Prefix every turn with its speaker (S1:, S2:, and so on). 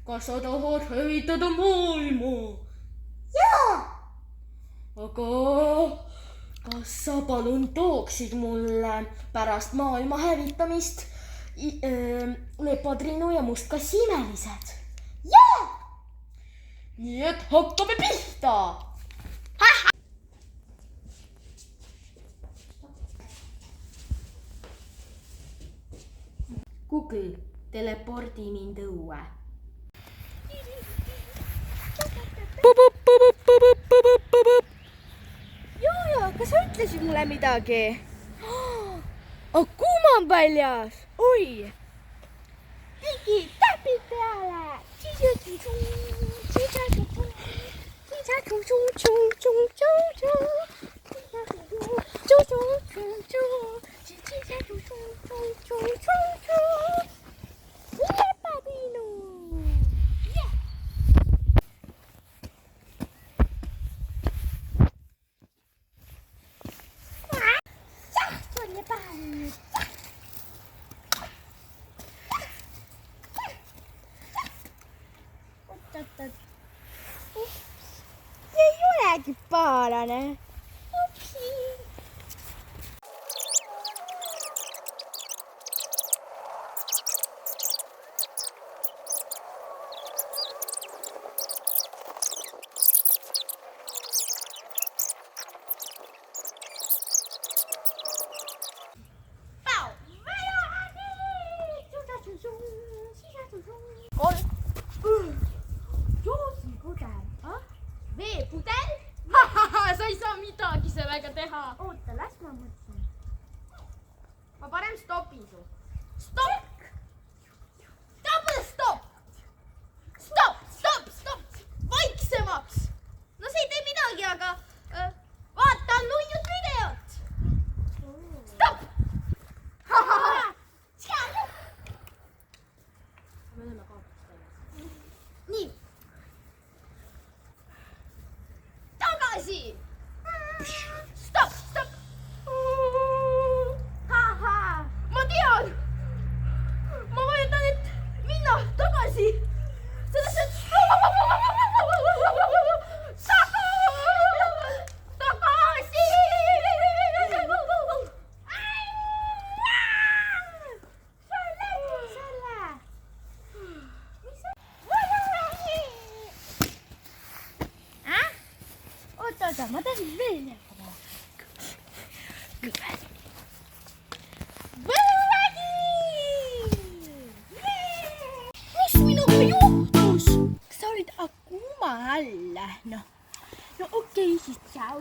S1: kas sa tahad hävitada maailma?
S2: Jaa!
S1: Aga kas sa palun tooksid mulle pärast maailma hävitamist Lepatriinu ja Mustkassi imelised?
S2: Jaa!
S1: Nii et hakkame pihta! Google, telepordi mind õue.
S2: Jooja, kas sa ütlesid mulle midagi? Kuum on väljas. Oi! Tegi täpid peale. Ei olegi paalane. Upsi. Veepudel?
S1: Sa ei saa midagi sellega teha.
S2: Oota, las ma mõtlen.
S1: Ma parem stopin su. Stopp! Stop! Stop! Vaiksemaks! No see ei tee midagi, aga vaata nuiut videot. Stopp! Nii. Tagasi! Stopp! Ma tean! Ma vajutan, et minna tagasi! Sellesse, et... Tagasi!
S2: Oota, ma tahan veel jätkama. Mis minuga juhtus? Kas sa olid Akuma all? No okei, siis tšau.